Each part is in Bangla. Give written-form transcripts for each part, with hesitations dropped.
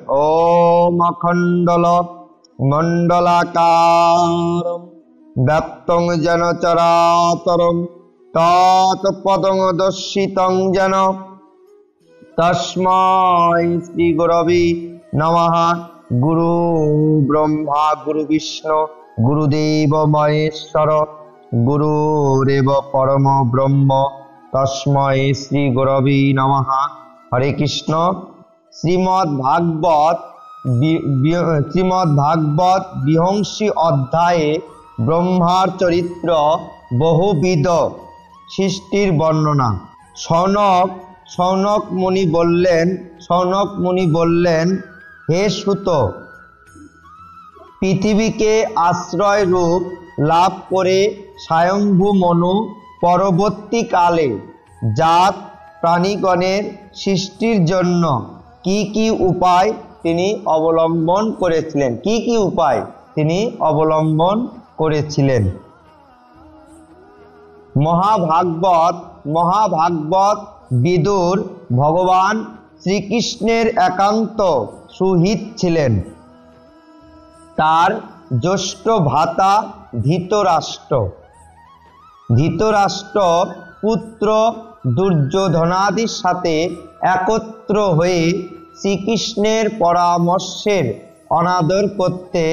ओम अखंडल मंडलाकारं व्याप्तं जन चराचरं तत्पदं दर्शितं जन तस्मै श्री गुरवे नमः। गुरु ब्रह्मा गुरु विष्णु गुरुदेव महेश्वर गुरुरेव परम ब्रह्म तस्मै श्री गुरवे नमः। हरे कृष्ण। श्रीमद्भागवत विंशी अध्याये ब्रह्मार चरित्र बहुविध सृष्टिर वर्णना। सौनक मुनि बोलें हे सुत पृथिवी के आश्रय रूप लाभ करे स्वयंभू मनु परवर्ती काले जात प्राणीगणेर सृष्टिर जन्य की उपाय तिनी अवलम्बन करेছিলেন, की उपाय तिनी अवलम्बन करेছিলেন। महाभागवत विदुर भगवान श्रीकृष्णेर एकांत सुहृद छिलेन। तार ज्येष्ठ भाता धृतराष्ट्र पुत्र दुर्योधनादिर साथे एकत्र हये श्रीकृष्णेर परामर्शेर अनादर करते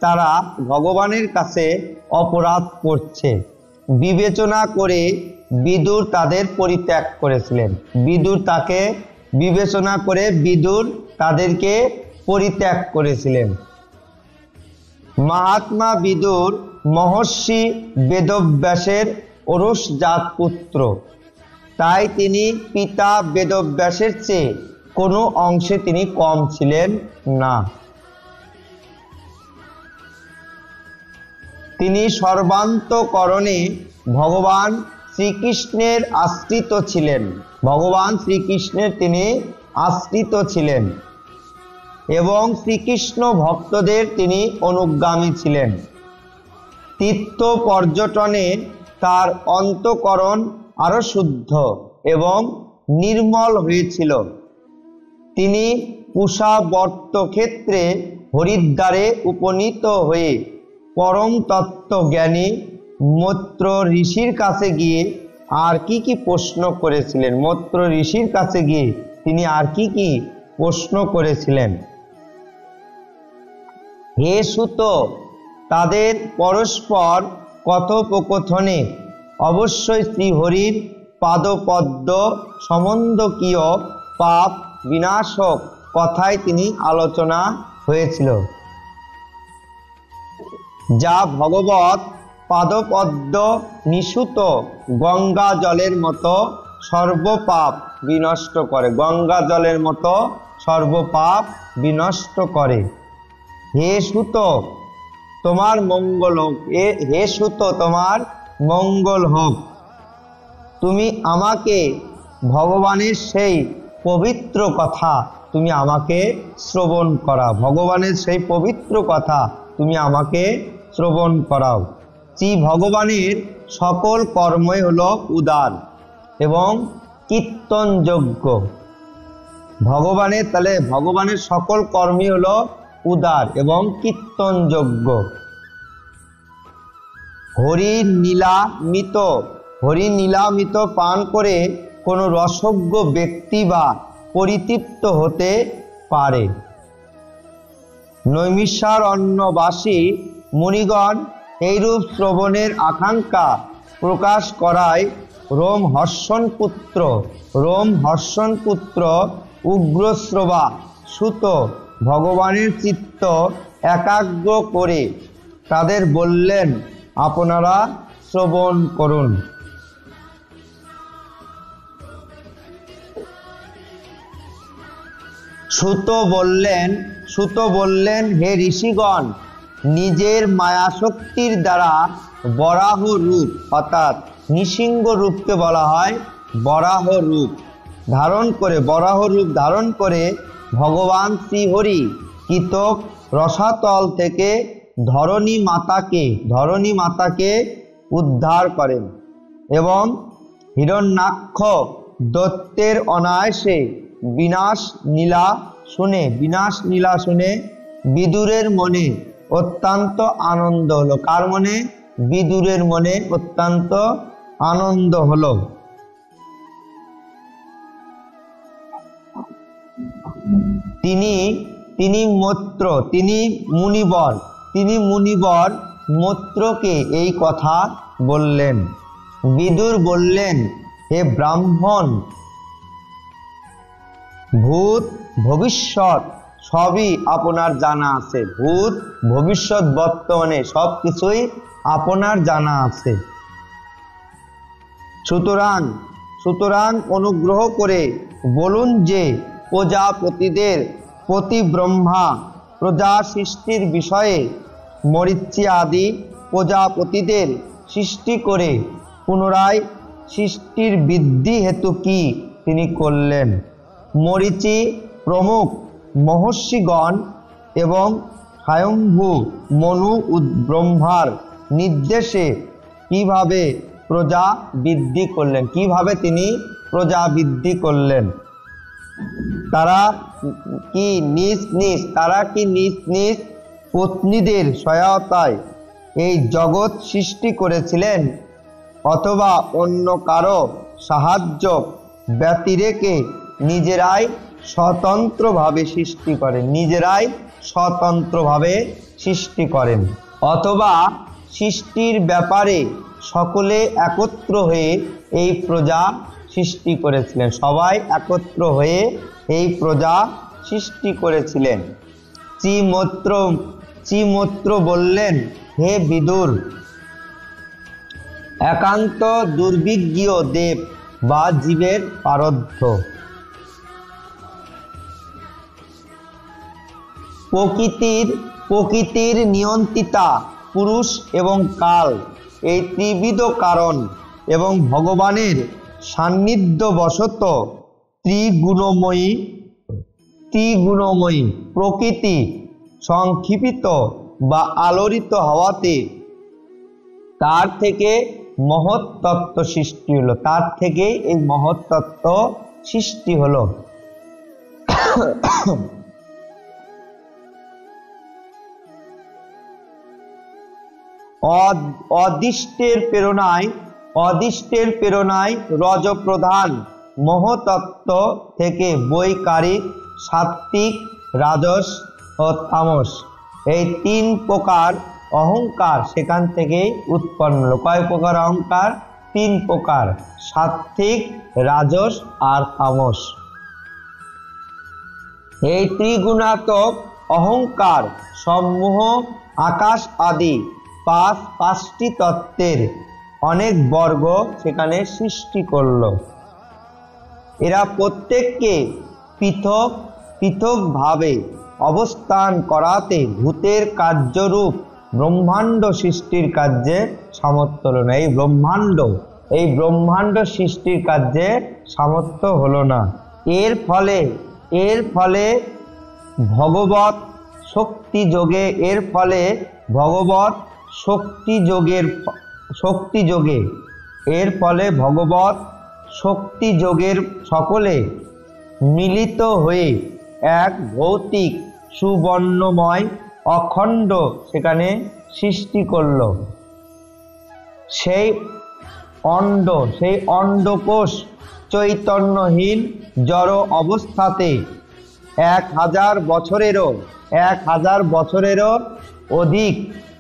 तारा भगवानेर काछे अपराध करछे विवेचना करे विदुर तादेर परित्याग करेছিলেন। विदुर ताके विवेचना करे विदुर तादेरके परित्याग करेছিলেন। महात्मा विदुर महर्षि वेदव्यासेर ओरसजात पुत्र, ताई तिनी पिता वेदव्यासेर चेये कोनो अंशे तिनी कम छिलेन ना। तिनी सर्वान्तकरणे भगवान श्रीकृष्णेर आश्रित छिलेन। भगवान श्रीकृष्णेर तिनी आश्रित छिलेन एवं श्रीकृष्ण भक्तदेर तिनी अनुगामी छिलेन। तीर्थ पर्यटने तार अंतकरण आरो शुद्ध एवं निर्मल हयेछिल। तिनी पुषावर्त क्षेत्रे हरिद्वारे उपनीत हये परम तत्व ज्ञानी मैत्र ऋषिर काछे गिये आर की प्रश्न करेছিলেন। मैत्र ऋषिर काछे गिये तिनी आर की प्रश्न करेছিলেন। हे सुत तादेर परस्पर कथोपकथने अवश्य श्रीहरिर पादपद्म सम्बन्धीय पाप विनाशक कथाय तिनी आलोचना हयेछिल, जा भगवत पादपद्म निःसृत गंगा जलेर मतो सर्वपाप विनष्ट करे। गंगा जलेर मतो सर्वपाप विनष्ट करे। हे सुत तोमार मंगल होक, हे सुत तोमार मंगल होक। तुमी आमाके भगवानेर सेई पवित्र कथा तुमी आमाके श्रवण कराओ। भगवानेर सेई पवित्र कथा तुमी आमाके श्रवण कराओ। श्री भगवानेर सकल कर्मई हलो उदार एवं कीर्तनयोग्य। भगवानेर ताहले भगवानेर सकल कर्मई हलो उदार एवं कीर्तनयोग्य। हरिनीलामित पान करे कोनो रसज्ञ व्यक्ति बा परितृप्त होते पारे। नैमिषारण्यबासी मुनिगण एरूप श्रवणेर आकांक्षा प्रकाश कराय रोमहर्षण पुत्र उग्रश्रवा सुत भगवानेर चित्त एकाग्र करे तादेर बोललेन आपनारा श्रवण करुन। सुत बोललेन हे ऋषिगण निजेर माया शक्तिर द्वारा बराह रूप अर्थात नृसिंह रूप के बला हय बराह रूप धारण करे भगवान श्रीहरि कितक रसातल थेके धरणी माता के उद्धार करें एवं हिरण्याक्ष दैत्येर अनायासे विनाश नीला শুনে, বিনাশ লীলা শুনে বিদুরের মনে অত্যন্ত আনন্দ হলো। কার মনে? বিদুরের মনে অত্যন্ত আনন্দ হলো। তিনি মুনিবর মৈত্রকে এই কথা বললেন। বিদুর বললেন, হে ব্রাহ্মণ, ভূত ভবিষ্যৎ সবই আপনার জানা আছে। ভূত ভবিষ্যৎ বর্তমানে সবকিছুই আপনার জানা আছে। সুতরাং অনুগ্রহ করে বলুন যে প্রজাপতিদের প্রতি ব্রহ্মা প্রজা সৃষ্টির বিষয়ে মরীচি আদি প্রজাপতিদের সৃষ্টি করে পুনরায় সৃষ্টির বৃদ্ধি হেতু কি তিনি করলেন। মরীচি প্রমুখ মহর্ষিগণ এবং স্বয়ম্ভু মনু ব্রহ্মার নির্দেশে কিভাবে প্রজা বৃদ্ধি করলেন, কিভাবে তিনি প্রজা বৃদ্ধি করলেন। তারা কি নিজ নিজ পত্নীদের সহায়তায় এই জগৎ সৃষ্টি করেছিলেন, অথবা অন্য কারো সাহায্য ব্যতিরেকে নিজেরাই স্বতন্ত্রভাবে সৃষ্টি করেন, অথবা সৃষ্টির ব্যাপারে সকলে একত্র হয়ে এই প্রজা সৃষ্টি করেছিলেন। সবাই একত্র হয়ে এই প্রজা সৃষ্টি করেছিলেন। চিমৈত্র বললেন, হে বিদুর, একান্ত দুর্বিজ্ঞ দেব বা জীবের পারদ্ধ প্রকৃতির নিয়ন্ত্রিতা পুরুষ এবং কাল, এই ত্রিবিধ কারণ এবং ভগবানের সান্নিধ্যবশত ত্রিগুণময়ী প্রকৃতি সংক্ষিপ্ত বা আলোড়িত হওয়াতে তার থেকে মহৎ তত্ত্ব সৃষ্টি হলো। তার থেকে এই মহৎ তত্ত্ব সৃষ্টি হলো। অদিষ্টের প্রেরণায় রজপ্রধান মহতত্ত্ব থেকে বৈকারিক, সাত্ত্বিক, রাজস ও তামস, এই তিন প্রকার অহংকার সেখান থেকেই উৎপন্ন হলো। কয় প্রকার অহংকার? তিন প্রকার, সাত্ত্বিক, রাজস আর তামস। এই ত্রিগুণাত্মক অহংকার সমূহ আকাশ আদি পাঁচটি তত্ত্বের অনেক বর্গ সেখানে সৃষ্টি করল। এরা প্রত্যেককে পৃথকভাবে অবস্থান করাতে ভূতের কার্যরূপ ব্রহ্মাণ্ড সৃষ্টির কার্যে সামর্থ্য হলো না। এই ব্রহ্মাণ্ড সৃষ্টির কার্যে সামর্থ্য হলো না। এর ফলে ভগবৎ শক্তি যোগের সকলে মিলিত হয়ে এক ভৌতিক সুবর্ণময় অখণ্ড সেখানে সৃষ্টি করল। সেই অন্ডকোষ চৈতন্যহীন জড় অবস্থাতে 1000 বছরেরও অধিক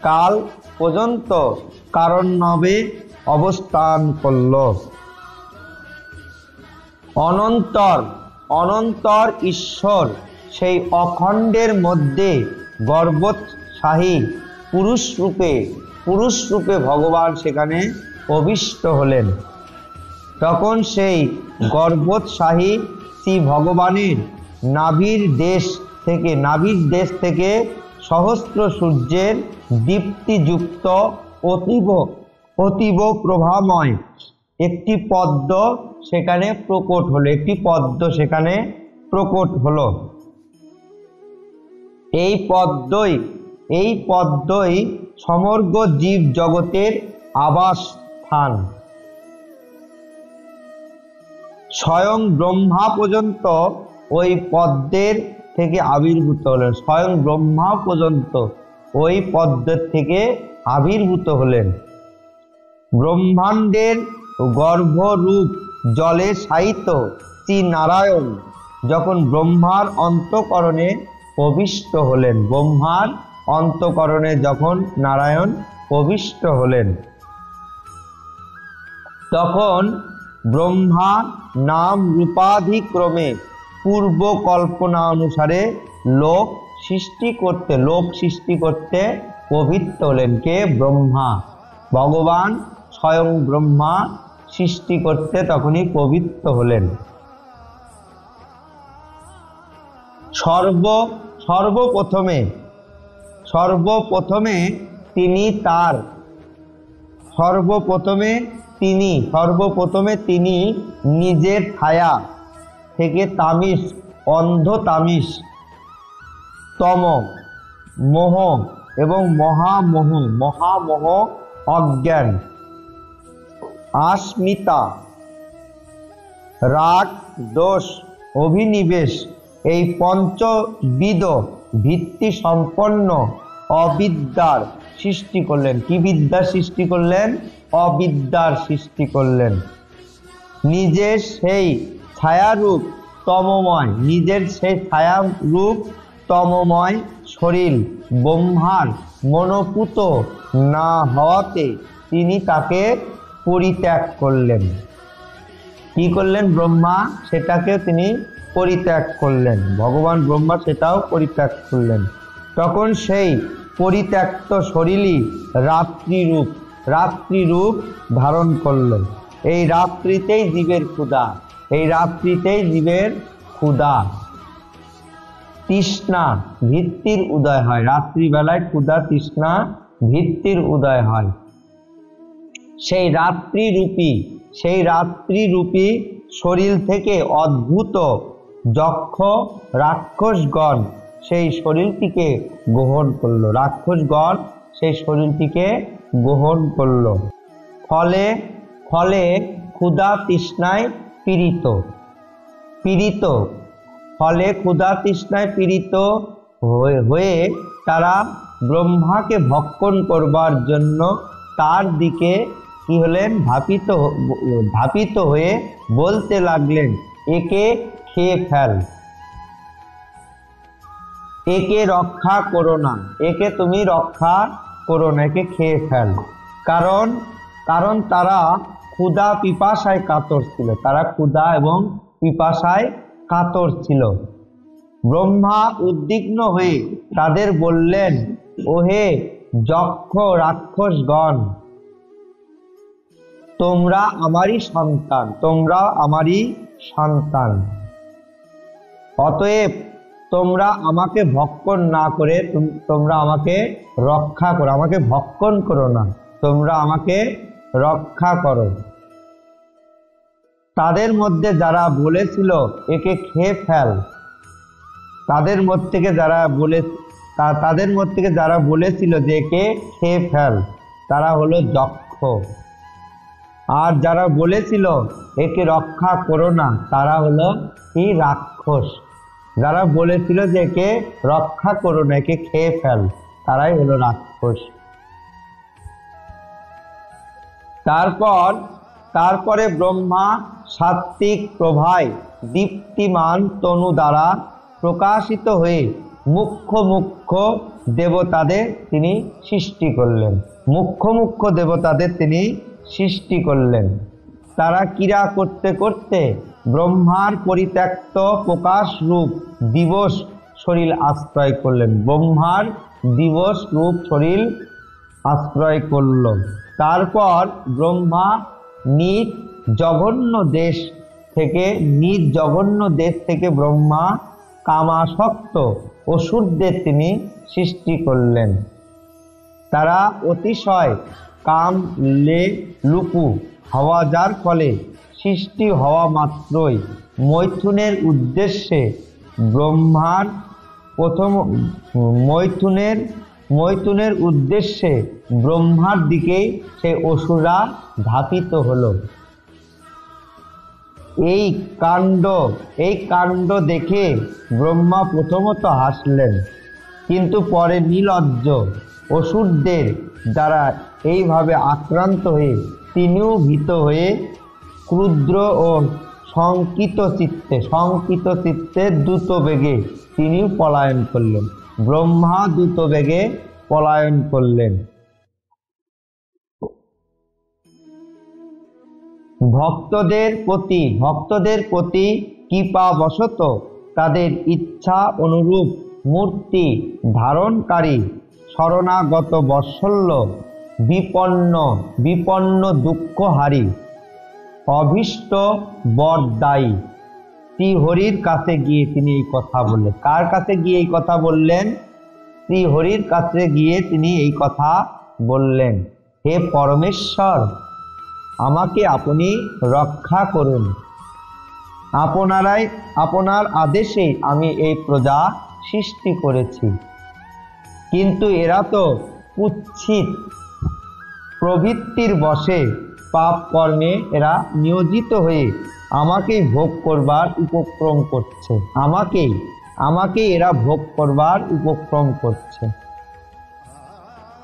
কাল পর্যন্ত কারণ্যবে অবস্থান করল। অনন্তর ঈশ্বর সেই অখণ্ডের মধ্যে গর্ভোৎসাহী পুরুষ রূপে ভগবান সেখানে প্রবিষ্ট হলেন। তখন সেই গর্ভোৎসাহী শ্রী ভগবানের নাভির দেশ থেকে সহস্র সূর্যের দীপ্তিযুক্ত অতীব প্রভাময় একটি পদ্ম সেখানে প্রকট হলো। এই পদ্মই সমগ্র জীব জগতের আবাসস্থান। স্বয়ং ব্রহ্মা পর্যন্ত ওই পদ্মের থেকে আবির্ভূত হলেন, স্বয়ং ব্রহ্মা পর্যন্ত ওই পদ্মের থেকে আবির্ভূত হলেন। ব্রহ্মাণ্ডের গর্ভরূপ জলে শায়িত শ্রী নারায়ণ যখন ব্রহ্মার অন্তঃকরণে প্রবিষ্ট হলেন, ব্রহ্মার অন্তঃকরণে যখন নারায়ণ প্রবিষ্ট হলেন, তখন ব্রহ্মা নাম রূপাধিক্রমে পূর্ব কল্পনা অনুসারে লোক সৃষ্টি করতে প্রবৃত্ত হলেন। কে? ব্রহ্মা। ভগবান স্বয়ং ব্রহ্মা সৃষ্টি করতে তখনই প্রবৃত্ত হলেন। সর্বপ্রথমে তিনি নিজের ছায়া থেকে তামিস, অন্ধ তামিস, তম মোহ এবং মহামোহ, অজ্ঞান, আসমিতা, রাগ, দোষ, অভিনিবেশ, এই পঞ্চবিধ ভিত্তি সম্পন্ন অবিদ্যার সৃষ্টি করলেন। কি বিদ্যার সৃষ্টি করলেন? অবিদ্যার সৃষ্টি করলেন। নিজের সেই ছায়ারূপ তমময় শরীর ব্রহ্মার মনোপুত না হওয়াতে তিনি তাকে পরিত্যাগ করলেন। কি করলেন? ব্রহ্মা সেটাকে তিনি পরিত্যাগ করলেন, ভগবান ব্রহ্মা সেটাও পরিত্যাগ করলেন। তখন সেই পরিত্যক্ত শরীরই রাত্রিরূপ ধারণ করল। এই রাত্রিতেই জীবের ক্ষুধা, তৃষ্ণা, ভিত্তির উদয় হয়। রাত্রিবেলায় ক্ষুধা, তৃষ্ণা, ভিত্তির উদয় হয়। সেই রাত্রিরূপী শরীর থেকে অদ্ভুত যক্ষ রাক্ষসগণ সেই শরীরটিকে গ্রহণ করলো। ফলে ক্ষুধা তৃষ্ণায় পীড়িত হয়ে তারা ব্রহ্মাকে ভক্ষণ করবার জন্য তার দিকে কি হলেন? ধাপিত হয়ে বলতে লাগলেন, একে খেয়ে ফেল, একে রক্ষা করো না, একে তুমি রক্ষা করো না, একে খেয়ে ফেল। কারণ তারা ক্ষুধা পিপাসায় কাতর ছিল। ব্রহ্মা উদ্বিগ্ন হয়ে তাদের বললেন, ওহে যক্ষ রাক্ষসগণ, তোমরা আমারই সন্তান, অতএব তোমরা আমাকে ভক্ষণ না করে তোমরা আমাকে রক্ষা করো, আমাকে ভক্ষণ করো না, তোমরা আমাকে রক্ষা করো। তাদের মধ্যে যারা বলেছিল একে খেয়ে ফেল, তাদের মধ্যে থেকে যারা বলেছিল যে একে খেয়ে ফেল, তারা হলো যক্ষ। আর যারা বলেছিল একে রক্ষা করো না, তারা হলো কি? রাক্ষস। যারা বলেছিল যে একে রক্ষা করো না, একে খেয়ে ফেল, তারাই হলো রাক্ষস। তারপরে ব্রহ্মা সাত্ত্বিক প্রভায় দীপ্তিমান তনু দ্বারা প্রকাশিত হয়ে মুখ্য দেবতাদের তিনি সৃষ্টি করলেন। তারা ক্রীড়া করতে করতে ব্রহ্মার পরিত্যক্ত প্রকাশ রূপ দিবস শরীর আশ্রয় করল। তারপর ব্রহ্মা নিজ জঘন্য দেশ থেকে ব্রহ্মা কামাসক্ত অসুরদের তিনি সৃষ্টি করলেন। তারা অতিশয় কাম লুপু হওয়া, যার ফলে সৃষ্টি হওয়া মাত্রই মৈথুনের উদ্দেশ্যে ব্রহ্মার দিকেই সে অসুরা ধাপিত হলো। এই কাণ্ড এই কাণ্ড দেখে ব্রহ্মা প্রথমত হাসলেন, কিন্তু পরে নির্লজ্জ অসুরদের দ্বারা এইভাবে আক্রান্ত হয়ে তিনিও ভীত হয়ে ক্রুদ্র ও শঙ্কিত চিত্তে দ্রুত বেগে তিনি পলায়ন করলেন। ব্রহ্মা দ্রুত বেগে পলায়ন করলেন। ভক্তদের প্রতি কৃপাবশত তাদের ইচ্ছা অনুরূপ মূর্তি ধারণকারী শরণাগত বৎসল্য বিপন্ন দুঃখহারী অভীষ্ট বরদায়ী শ্রীহরির কাছে গিয়ে তিনি এই কথা বললেন। কার কাছে গিয়ে এই কথা বললেন? শ্রীহরির কাছে গিয়ে তিনি এই কথা বললেন, হে পরমেশ্বর, আমাকে আপনি রক্ষা করুন। আপনার আদেশে আমি এই প্রজা সৃষ্টি করেছি, কিন্তু এরা তো কুৎসিত প্রবৃত্তির বশে পাপ কর্মে এরা নিয়োজিত হয়ে আমাকেই ভোগ করবার উপক্রম করছে। আমাকেই এরা ভোগ করবার উপক্রম করছে।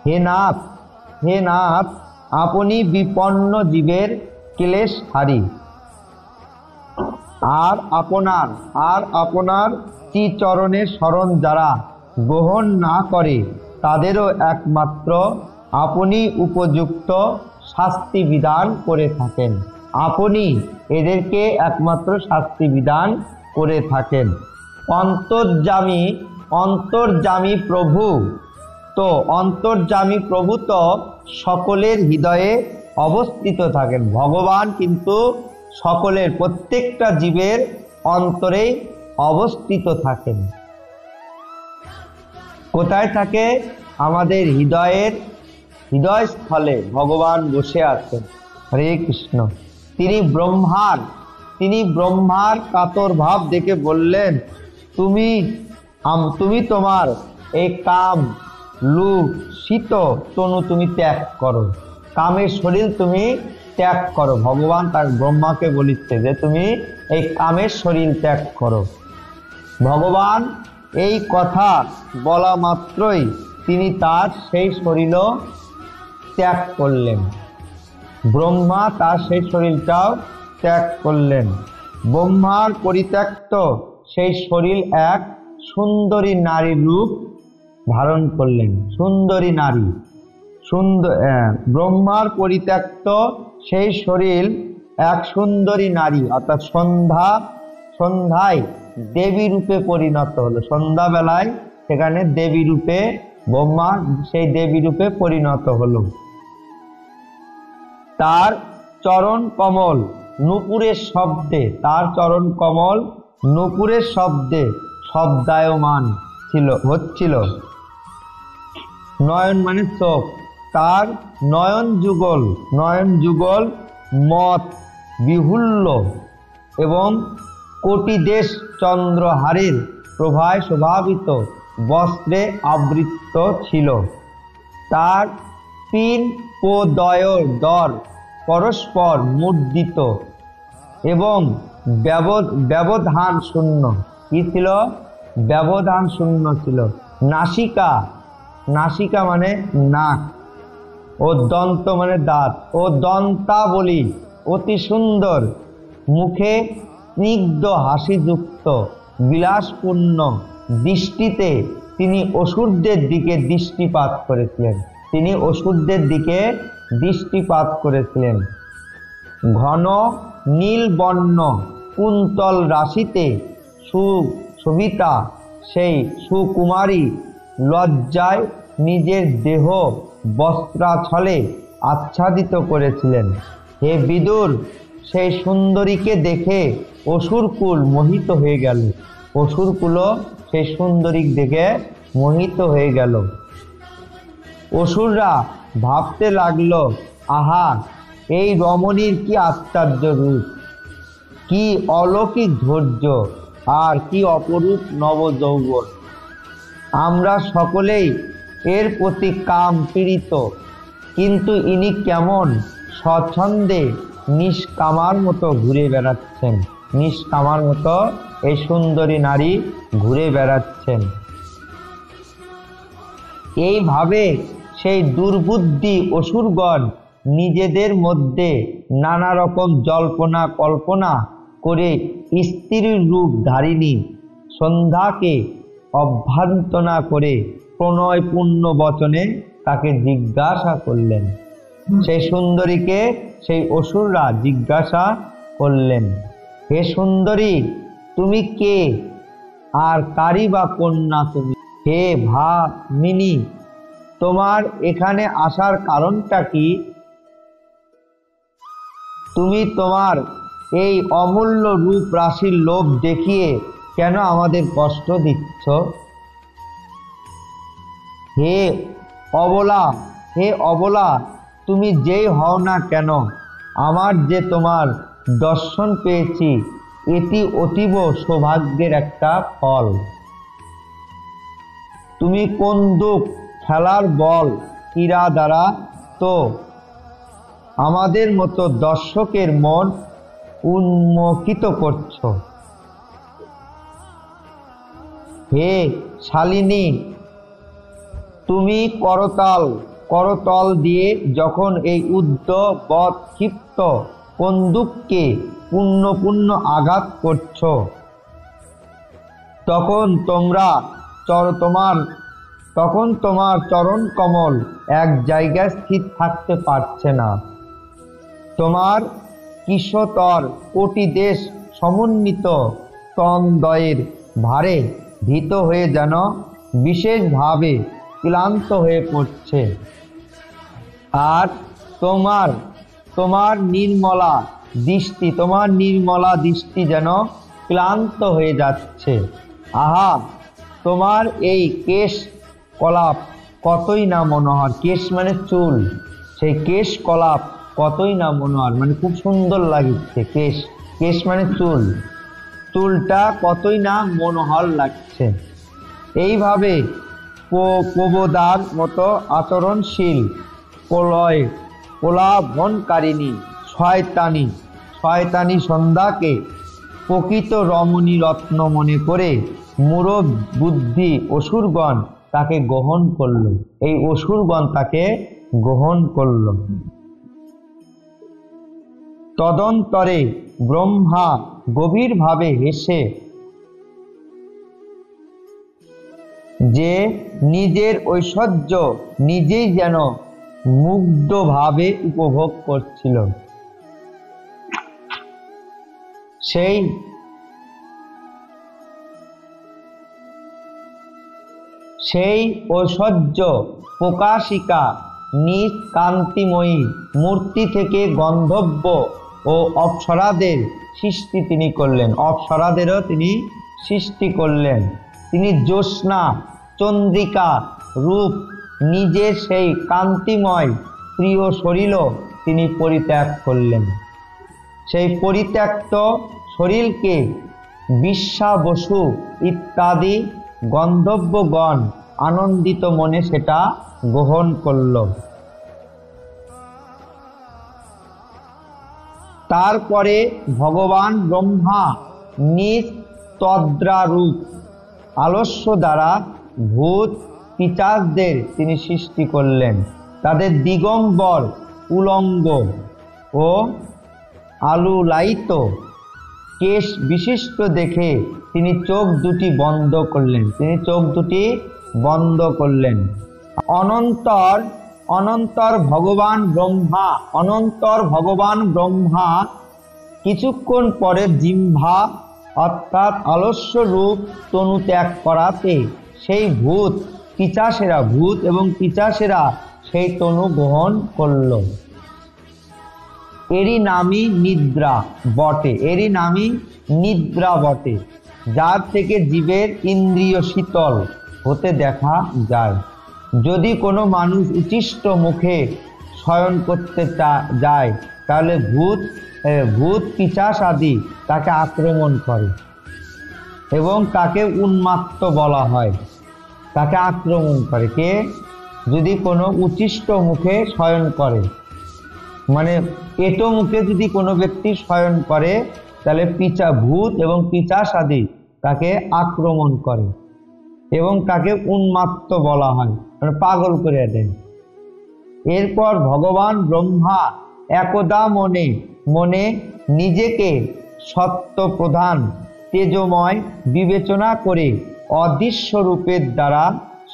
হে নাথ, আপনি বিপন্ন জীবের ক্লেশ হারি। আর আপনার শ্রীচরণের শরণ যারা গ্রহণ না করে তাদেরও একমাত্র আপনি উপযুক্ত শাস্তি বিধান করে থাকেন। আপনি এদেরকে একমাত্র শাস্তি বিধান করে থাকেন। অন্তর্যামী প্রভু তো সকলের হৃদয়ে অবস্থিত থাকেন। ভগবান কিন্তু সকলের প্রত্যেকটা জীবের অন্তরে অবস্থিত থাকেন। কোথায় থাকে? আমাদের হৃদয়স্থলে ভগবান বসে আছেন। হরে কৃষ্ণ। তিনি ব্রহ্মার কাতর ভাব দেখে বললেন, তুমি তোমার এই কাম লুপ শীত তনু তুমি ত্যাগ করো, কামের শরীর তুমি ত্যাগ করো। ভগবান তার ব্রহ্মাকে বলিচ্ছে যে তুমি এই কামের শরীর ত্যাগ করো। ভগবান এই কথা বলা মাত্রই তিনি তার সেই শরীরও ত্যাগ করলেন। ব্রহ্মা তার সেই শরীরটাও ত্যাগ করলেন। ব্রহ্মার পরিত্যক্ত সেই শরীর এক সুন্দরী নারীর রূপ ধারণ করলেন। সুন্দরী নারী, ব্রহ্মার পরিত্যক্ত সেই শরীর এক সুন্দরী নারী অর্থাৎ সন্ধ্যায় দেবী রূপে পরিণত হলো। সন্ধ্যাবেলায় সেখানে দেবী রূপে ব্রহ্মা সেই দেবী রূপে পরিণত হলো। তার চরণ কমল নূপুরের শব্দে শব্দায়মান হচ্ছিল। নয়ন মানে চোখ, তার নয়ন যুগল মত বিহুল্য এবং কোটি দেশ চন্দ্রহারের প্রভায় শোভাবিত বস্ত্রে আবৃত ছিল। তার তিন দর পরস্পর মুদ্রিত এবং ব্যবধান শূন্য। কি ছিল? ব্যবধান শূন্য ছিল। নাসিকা মানে নাক, ও দন্ত মানে দাঁত, ও দন্তাবলী অতি সুন্দর, মুখে স্নিগ্ধ হাসিযুক্ত বিলাসপূর্ণ দৃষ্টিতে তিনি অসুরদের দিকে দৃষ্টিপাত করেছিলেন। ঘন নীল বর্ণ কুন্তল রাশিতে সুশোভিতা সেই সুকুমারী লজ্জায় নিজের দেহ বস্ত্রাচ্ছলে আচ্ছাদিত করেছিলেন। হে বিদুর, সেই সুন্দরীকে দেখে অসুরকুল মোহিত হয়ে গেল। অসুরকুলও সেই সুন্দরী দেখে মোহিত হয়ে গেল। অসুররা ভাবতে লাগলো, আহা, এই রমণীর কি আশ্চর্য রূপ, কি অলৌকিক ধৈর্য, আর কি অপরূপ নবযৌবন। আমরা সকলেই এর প্রতি কাম পীড়িত, কিন্তু ইনি কেমন স্বচ্ছন্দে নিষ্কামার মতো ঘুরে বেড়াচ্ছেন। নিষ্কামার মতো এই সুন্দরী নারী ঘুরে বেড়াচ্ছেন। এইভাবে সেই দুর্বুদ্ধি অসুরগণ নিজেদের মধ্যে নানা রকম জল্পনা কল্পনা করে স্ত্রীর রূপ ধারিণী সন্ধ্যাকে অভ্যর্থনা করে প্রণয়পূর্ণ বচনে তাকে জিজ্ঞাসা করলেন। সেই সুন্দরীকে সেই অসুররা জিজ্ঞাসা করলেন, হে সুন্দরী, তুমি কে আর কারি বা কন্যা তুমি? হে ভামিনী, তোমার এখানে আসার কারণটা কি? তুমি তোমার এই অমূল্য রূপ রাশির লোভ দেখিয়ে কেন আমাদের কষ্ট দিচ্ছ? হে অবলা, হে অবলা, তুমি যেই হও না কেন, আমার যে তোমার দর্শন পেয়েছি এটি অতীব সৌভাগ্যের একটা ফল। তুমি কন্দুক খেলার বল ক্রীড়া দ্বারা তো আমাদের মতো দর্শকের মন উন্মোচিত করছ। হে শালিনী, তুমি করতল দিয়ে যখন এই উদ্ধত ক্ষিপ্ত কন্দুককে পুণ্য আঘাত করছ, তখন তোমার চরণ কমল এক জায়গায় স্থির থাকতে পারছে না। তোমার কিশোতর কোটি দেশ সমন্বিত স্তনদ্বয়ের ভারে ভীত হয়ে যেন বিশেষভাবে ক্লান্ত হয়ে পড়ছে। আর তোমার নির্মলা দৃষ্টি যেন ক্লান্ত হয়ে যাচ্ছে। আহা, তোমার এই কেশ কলাপ কতই না মনোহর। কেশ মানে চুল, সেই কেশ কলাপ কতই না মনোহর, মানে খুব সুন্দর লাগছে। কেশ মানে চুলটা কতই না মনোহর লাগছে। এইভাবে প্রবোদার মতো আচরণশীল প্রলাভনকারিণী শয়তানি সন্ধ্যাকে প্রকৃত রমণী রত্ন মনে করে মূঢ় বুদ্ধি অসুরগণ তাকে গ্রহণ করল। এই অসুরগণ তাকে গ্রহণ করল। তদন্তরে ব্রহ্মা গভীরভাবে হেসে যে নিজের ঐশ্বর্য নিজেই যেন মুগ্ধভাবে উপভোগ করছিল, সেই ঐশ্বর্য প্রকাশিকা নিজ কান্তিময়ী মূর্তি থেকে গন্ধর্ব ও অপ্সরাদের সৃষ্টি তিনি করলেন। অপ্সরাদেরও তিনি সৃষ্টি করলেন। তিনি জ্যোৎস্না চন্দ্রিকা রূপ নিজের সেই কান্তিময় প্রিয় শরীরও তিনি পরিত্যাগ করলেন। সেই পরিত্যক্ত শরীরকে বিশ্বা বসু ইত্যাদি গন্ধর্বগণ আনন্দিত মনে সেটা গ্রহণ করল। তারপরে ভগবান ব্রহ্মা নিজ তদ্রারূপ আলস্য দ্বারা ভূত পিশাচদের তিনি সৃষ্টি করলেন। তাদের দিগম্বর উলঙ্গ ও আলুলায়িত কেশ বিশিষ্ট দেখে তিনি চোখ দুটি বন্ধ করলেন। অনন্তর ভগবান ব্রহ্মা কিছুক্ষণ পরে জিহ্বা অর্থাৎ আলস্য রূপ তনু ত্যাগ করাতে সেই ভূত এবং পিশাচেরা সেই তনু গ্রহণ করল। এরই নামই নিদ্রা বটে, যার থেকে জীবের ইন্দ্রিয় শীতল হতে দেখা যায়। যদি কোনো মানুষ উচ্ছিষ্ট মুখে শয়ন করতে যায়, তাহলে ভূত পিশাচ আদি তাকে আক্রমণ করে এবং তাকে উন্মাত্ত বলা হয়। তাকে আক্রমণ করে কে? যদি কোনো উচ্ছিষ্ট মুখে শয়ন করে, মানে এটো মুখে যদি কোনো ব্যক্তি শয়ন করে, তাহলে ভূত এবং পিশাচাদি তাকে আক্রমণ করে এবং তাকে উন্মাত্ত বলা হয়, মানে পাগল করে দেয়। এরপর ভগবান ব্রহ্মা একদা মনে মনে নিজেকে সত্য প্রধান তেজময় বিবেচনা করে অদৃশ্য রূপের দ্বারা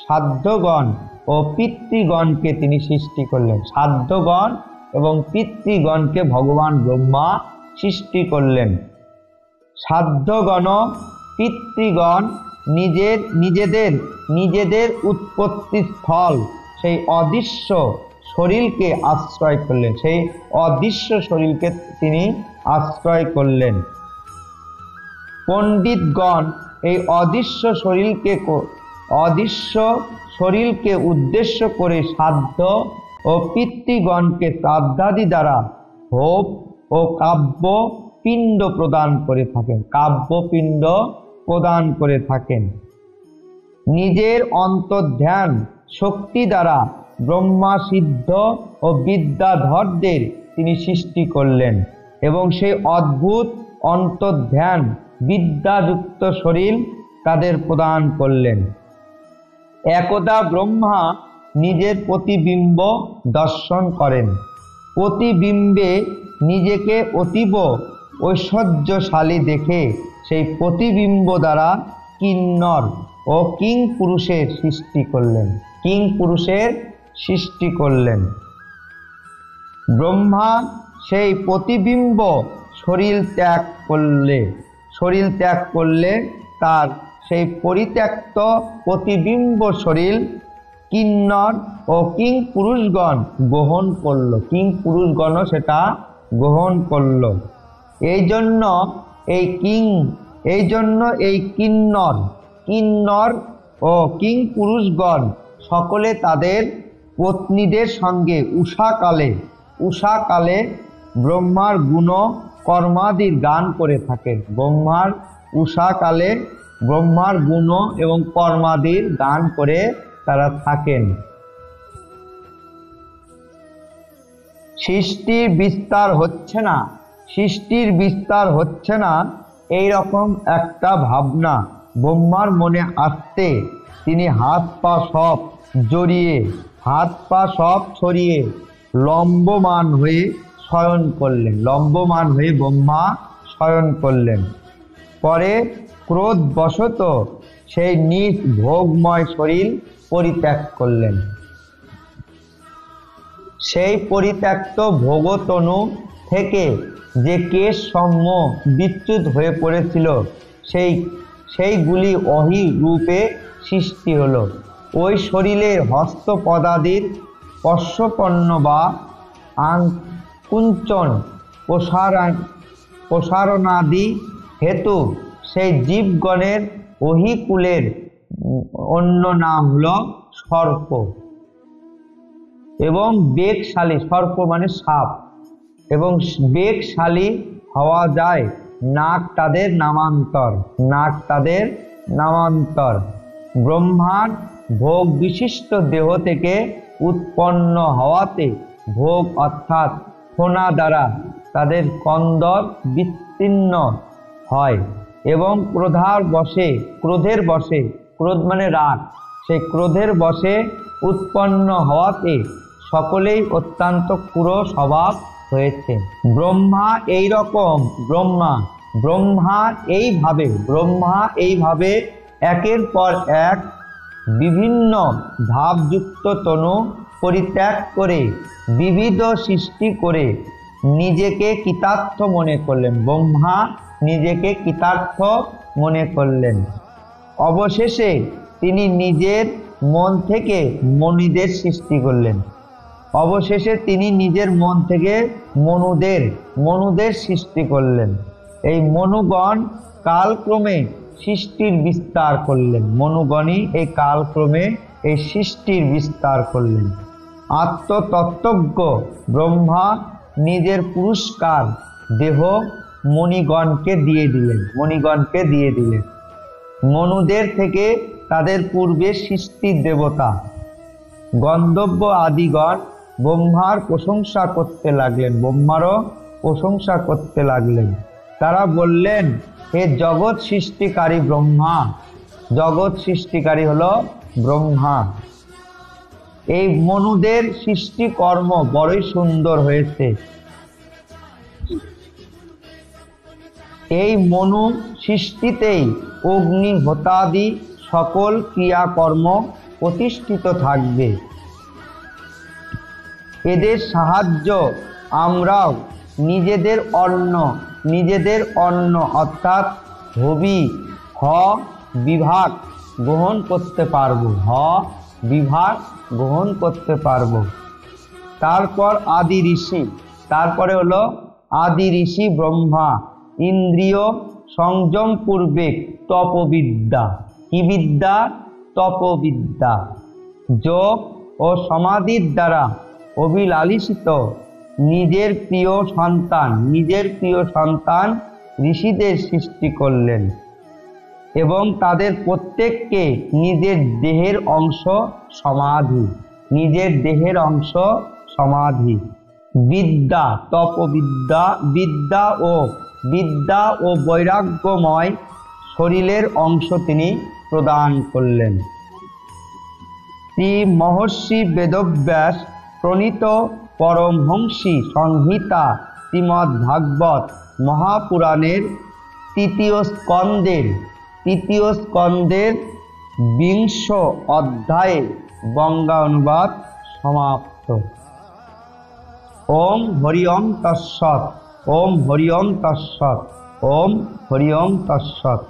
সাধ্যগণ ও পিতৃগণকে তিনি সৃষ্টি করলেন। সাধ্যগণ এবং পিতৃগণকে ভগবান ব্রহ্মা সৃষ্টি করলেন। সাধ্যগণ পিতৃগণ নিজেদের উৎপত্তি স্থল সেই অদৃশ্য শরীরকে আশ্রয় করলেন, সেই অদৃশ্য শরীরকে তিনি আশ্রয় করলেন। পণ্ডিতগণ এই অদৃশ্য শরীরকে উদ্দেশ্য করে সাধ্য ও পিতৃগণকে শ্রাদ্ধাদি দ্বারা হোম ও কাব্য পিণ্ড প্রদান করে থাকেন, কাব্যপিণ্ড প্রদান করে থাকেন। নিজের অন্তর্ধ্যান শক্তি দ্বারা ব্রহ্মা সিদ্ধ ও বিদ্যাধরদের তিনি সৃষ্টি করলেন এবং সেই অদ্ভুত অন্তর্ধ্যান বিদ্যাযুক্ত শরীর তাদের প্রদান করলেন। একদা ব্রহ্মা নিজের প্রতিবিম্ব দর্শন করেন। প্রতিবিম্বে নিজেকে অতীব ঐশ্বর্যশালী দেখে সেই প্রতিবিম্ব দ্বারা কিন্নর ও কিং পুরুষের সৃষ্টি করলেন, কিং পুরুষের সৃষ্টি করলেন। ব্রহ্মা সেই প্রতিবিম্ব শরীর ত্যাগ করলে তার সেই পরিত্যক্ত প্রতিবিম্ব শরীর কিন্নর ও কিং পুরুষগণ গ্রহণ করল, কিং পুরুষগণও সেটা গ্রহণ করল। এই জন্য এই কিন্নর ও কিং পুরুষগণ সকলে তাদের পত্নীদের সঙ্গে উষাকালে ব্রহ্মার গুণ কর্মাদির গান করে থাকেন। উষাকালে ব্রহ্মার গুণ এবং কর্মাদির গান করে তারা থাকেন। সৃষ্টির বিস্তার হচ্ছে না এই রকম একটা ভাবনা ব্রহ্মার মনে আসতে তিনি হাত পা সব ছড়িয়ে লম্বমান হয়ে ব্রহ্মা শয়ন করলেন। পরে ক্রোধবশত সেই নিজ ভোগময় শরীর পরিত্যাগ করলেন। সেই পরিত্যক্ত ভোগতনু থেকে যে কেশ সমূহ বিচ্যুত হয়ে পড়েছিল সেইগুলি অহি রূপে সৃষ্টি হলো। ওই শরীরের হস্তপদাদির স্পর্শপন্ন বা আকুঞ্চন প্রসারণাদি হেতু সেই জীবগণের অহিকুলের অন্য নাম হলো সর্প এবং বেগশালী, সর্প মানে সাপ, এবং বেগশালী হওয়া যায় নাগ তাদের নামান্তর। ব্রহ্মার ভোগ বিশিষ্ট দেহ থেকে উৎপন্ন হওয়াতে ভোগ অর্থাৎ ফোনা দ্বারা তাদের কন্দর বিচ্ছিন্ন হয় এবং ক্রোধের বশে ক্রোধ মানে রাগ, সেই ক্রোধের বশে উৎপন্ন হওয়াতে সকলেই অত্যন্ত ক্রূর স্বভাব হয়েছে। ব্রহ্মা এইভাবে একের পর এক বিভিন্ন ভাবযুক্ত তনু পরিত্যাগ করে বিবিধ সৃষ্টি করে নিজেকে কৃতার্থ মনে করলেন। ব্রহ্মা নিজেকে কৃতার্থ মনে করলেন। অবশেষে তিনি নিজের মন থেকে মণিদের সৃষ্টি করলেন। মনুদের সৃষ্টি করলেন। এই মনুগণ কালক্রমে সৃষ্টির বিস্তার করলেন। মনুগণই এই কালক্রমে এই সৃষ্টির বিস্তার করলেন। আত্মতত্ত্বজ্ঞ ব্রহ্মা নিজের পুরস্কার দেহ মণিগণকে দিয়ে দিলেন। মনুদের থেকে তাদের পূর্বে সৃষ্টির দেবতা গন্ধর্ব আদিগণ ব্রহ্মারও প্রশংসা করতে লাগলেন। তারা বললেন, হে জগৎ সৃষ্টিকারী ব্রহ্মা, জগৎ সৃষ্টিকারী হলো ব্রহ্মা, এই মনুদের সৃষ্টিকর্ম বড়ই সুন্দর হয়েছে। এই মনু সৃষ্টিতেই অগ্নিহোতাদি সকল ক্রিয়াকর্ম প্রতিষ্ঠিত থাকবে। এদের সাহায্য আমরাও নিজেদের অন্ন অর্থাৎ হবি বিভাগ গ্রহণ করতে পারবো, বিভাগ গ্রহণ করতে পারবো। তারপরে হলো আদি ঋষি ব্রহ্মা ইন্দ্রিয় সংযম পূর্বক তপবিদ্যা, কি বিদ্যা? তপবিদ্যা, যোগ ও সমাধির দ্বারা অভিলালিত নিজের প্রিয় সন্তান ঋষিদের সৃষ্টি করলেন এবং তাদের প্রত্যেককে নিজের দেহের অংশ সমাধি, বিদ্যা তপবিদ্যা, বিদ্যা ও বৈরাগ্যময় শরীরের অংশ তিনি প্রদান করলেন। শ্রী মহর্ষি বেদব্যাস প্রণীত পরমহংসী সংহিতা শ্রীমদ্ ভাগবত মহাপুরাণের তৃতীয় স্কন্ধের 20 অধ্যায়ে বঙ্গা অনুবাদ সমাপ্ত। ওম হরি ওম তৎসৎ, ওম হরি ওম তৎসৎ, ওম হরি ওম তৎসৎ।